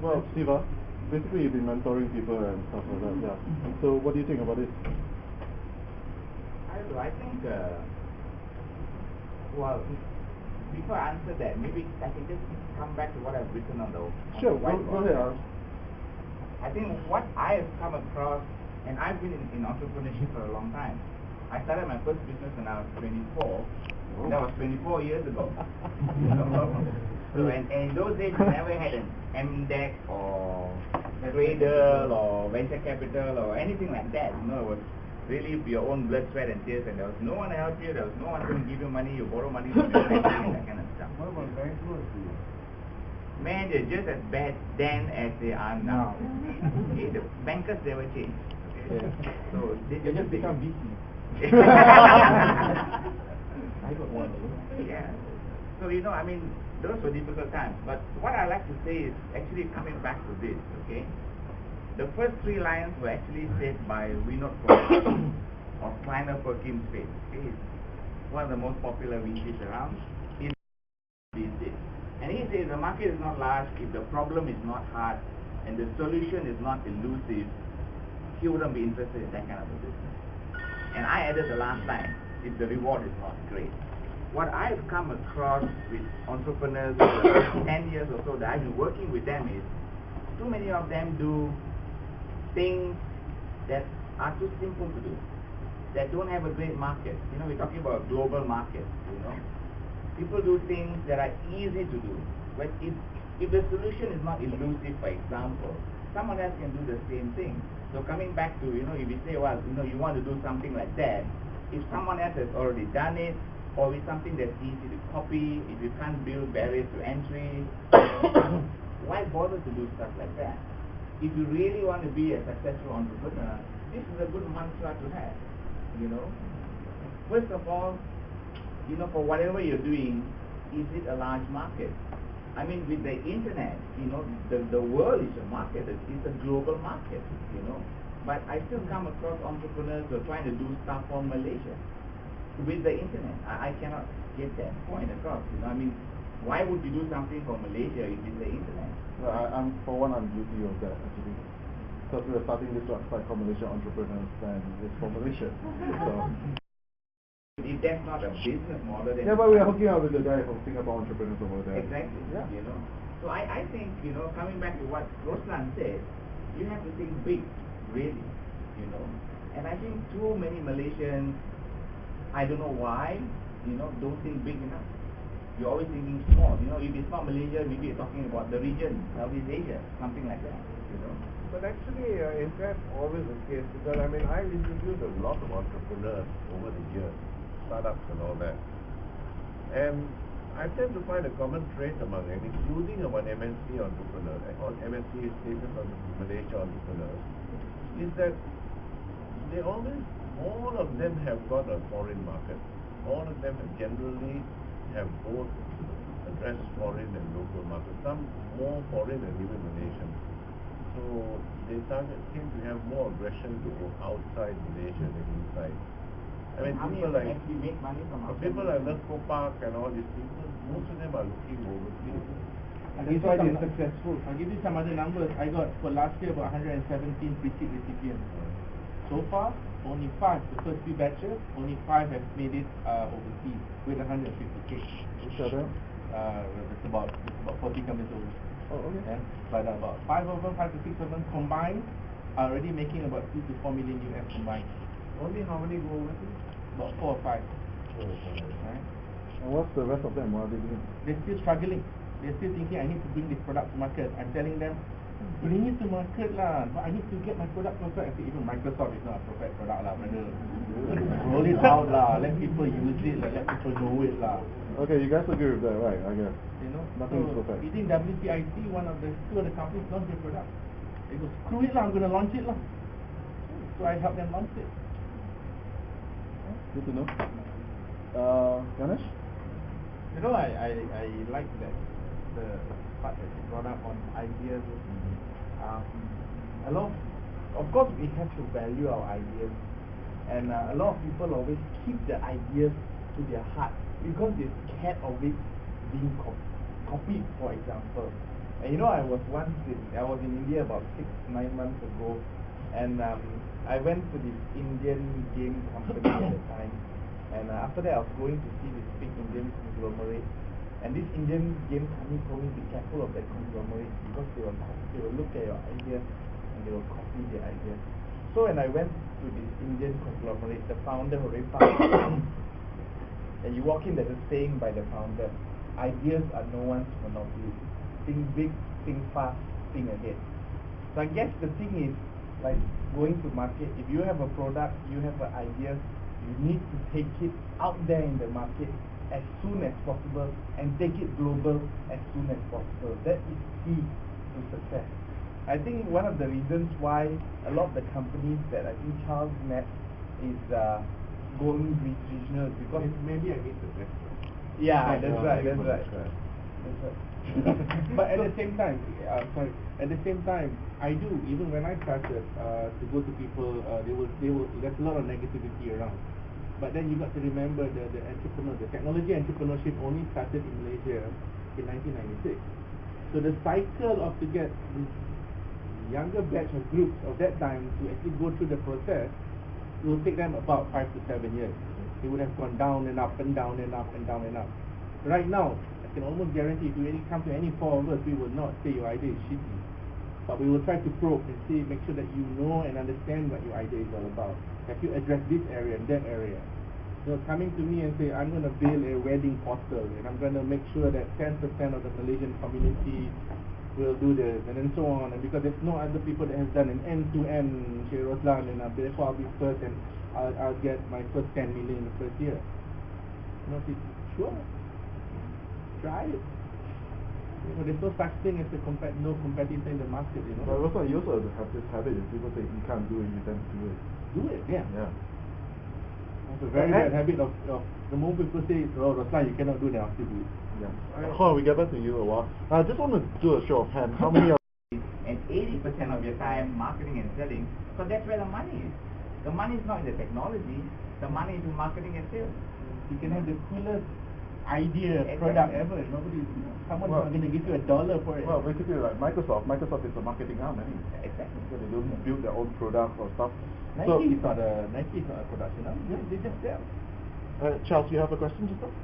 Well, Siva, basically you've been mentoring people and stuff like that, yeah. So what do you think about it? I think, well, before I answer that, maybe I can just come back to what I've written on the Sure, whiteboard. go ahead. I think what I have come across, and I've been in entrepreneurship for a long time. I started my first business when I was 24. And that was 24 years ago. So, and in those days, we never had an MDEC or Cradle or venture capital or anything like that. You know, it was really your own blood, sweat, and tears, and there was no one to help you. There was no one going to give you money. You borrow money from your family and that kind of stuff. What about bank loans? Man, they're just as bad then as they are now. Okay, the bankers never change. Okay? Yeah. So they just become VC. I got one. Yeah. So you know, I mean, those were difficult times. But what I like to say is actually coming back to this. Okay. The first three lines were actually said by Vinod Koch of Kleiner Perkins fame. Okay. It's one of the most popular VCs around. He this. And he says the market is not large if the problem is not hard and the solution is not elusive. He wouldn't be interested in that kind of a business. And I added the last line, if the reward is not great. What I've come across with entrepreneurs over the last 10 years or so that I've been working with them is, too many of them do things that are too simple to do, that don't have a great market. You know, we're talking about a global market, you know. People do things that are easy to do. But if the solution is not elusive, for example, someone else can do the same thing. So coming back to, you know, if you say, well, you know, you want to do something like that, if someone else has already done it, or with something that's easy to copy, if you can't build barriers to entry, why bother to do stuff like that? If you really want to be a successful entrepreneur, this is a good mantra to have, you know. First of all, you know, for whatever you're doing, is it a large market? I mean, with the internet, you know, the world is a market. It's a global market, you know. But I still come across entrepreneurs who are trying to do stuff for Malaysia with the internet. I cannot get that point across. You know, I mean, why would you do something for Malaysia if it's the internet? I'm guilty of that actually. Because we're starting this website called Malaysia Entrepreneurs, and it's for Malaysia. So. If that's not a business model, then yeah, but we're hooking up with the guy from Singapore Entrepreneurs over there. Exactly. Yeah. You know. So I think, you know, coming back to what Roslan said, you have to think big, really. You know. And I think too many Malaysians, I don't know why, you know, don't think big enough. You're always thinking small. You know, if it's not Malaysia, maybe you're talking about the region, Southeast Asia, something like that. You know. But actually, is that always the case? Because I mean, I've interviewed a lot of entrepreneurs over the years, startups and all that, and I tend to find a common trait among them, including among MNC entrepreneurs, or MNC status of Malaysia entrepreneurs, is that they always, all of them have got a foreign market. All of them generally have both addressed foreign and local markets. Some more foreign than even Malaysian. So they seem to have more aggression to go outside Malaysia than inside. I mean, people like Nerco Park and all these people, most of them are looking overseas. And that's why they're successful. I'll give you some other numbers. I got for last year about 117 pre-seed recipients. So far, only 5, the first 3 batches, only 5 have made it overseas with 150K. Which are them? It's about 40 companies over. Oh, okay. Yeah? But about 5 of them, 5 to 6 of them combined are already making about 2 to 4 million US combined. Only how many go overseas? About 4 or 5. Right? And what's the rest of them? What are they doing? They're still struggling. They're still thinking, I need to bring this product to market. I'm telling them, bring it to market lah, but I need to get my product perfect. I say, even Microsoft is not a perfect product lah, brother. Roll it out lah, let people use it lah, let people know it lah. Okay, you guys agree with that, right? I guess. You know, nothing is perfect. You think WPIC, two of the companies launch their product. They go, screw it lah, I'm gonna launch it lah. So I help them launch it. Good to know. Ganesh? You know, I like that the part that you brought up on ideas. A lot of course we have to value our ideas, and a lot of people always keep the ideas to their heart because they're scared of it being copied, for example. And you know, I was in India about 6-9 months ago, and I went to this Indian game company at the time, and after that I was going to see this big Indian conglomerate, and this Indian game company told me be careful of that conglomerate because they will look at your idea and they will copy the idea. So when I went to this Indian conglomerate, the founder already found and you walk in, there's a saying by the founder: ideas are no one's monopoly. Think big, think fast, think ahead. So I guess the thing is, like going to market, if you have a product, you have an idea, you need to take it out there in the market as soon as possible and take it global as soon as possible. That is key to success. I think one of the reasons why a lot of the companies that I think Charles met is going regional because Maybe I need the restaurant. yeah, that's right. But at the same time, I do, even when I started to go to people, there's a lot of negativity around. But then you got to remember the technology entrepreneurship only started in Malaysia in 1996. So the cycle of to get this younger batch of groups of that time to actually go through the process will take them about 5 to 7 years. It would have gone down and up and down and up and down and up. Right now, I can almost guarantee if you really come to any four of us, we will not say your idea is shitty. But we will try to probe and see, make sure that you know and understand what your idea is all about. Have you addressed this area and that area? You know, coming to me and say, I'm going to build a wedding portal and I'm going to make sure that 10% of the Malaysian community will do this, and then so on, and because there's no other people that has done an end-to-end Sheikh Roslan, and therefore I'll be first and I'll get my first 10 million in the first year. You know, sure, try it. You know, there's no such thing as no competitor in the market, you know. But also, you also have this habit if people say you can't do it, you tend to do it. Do it, yeah. Yeah. It's a very bad habit of the moment people say, oh, Roslan, you cannot do that, I'll still do it. Yeah. Hold on, we get back to you a while. I just want to do a show of hands. How many of and 80% of your time marketing and selling, so that's where the money is. The money is not in the technology, the money is in marketing and sales. You can have the coolest idea, product ever. Someone's not going to give you $1 for it. Well, basically like Microsoft is a marketing arm anyway. Exactly. So they don't build their own product or stuff. Nike is not a production arm. They just sell. Charles, you have a question just now?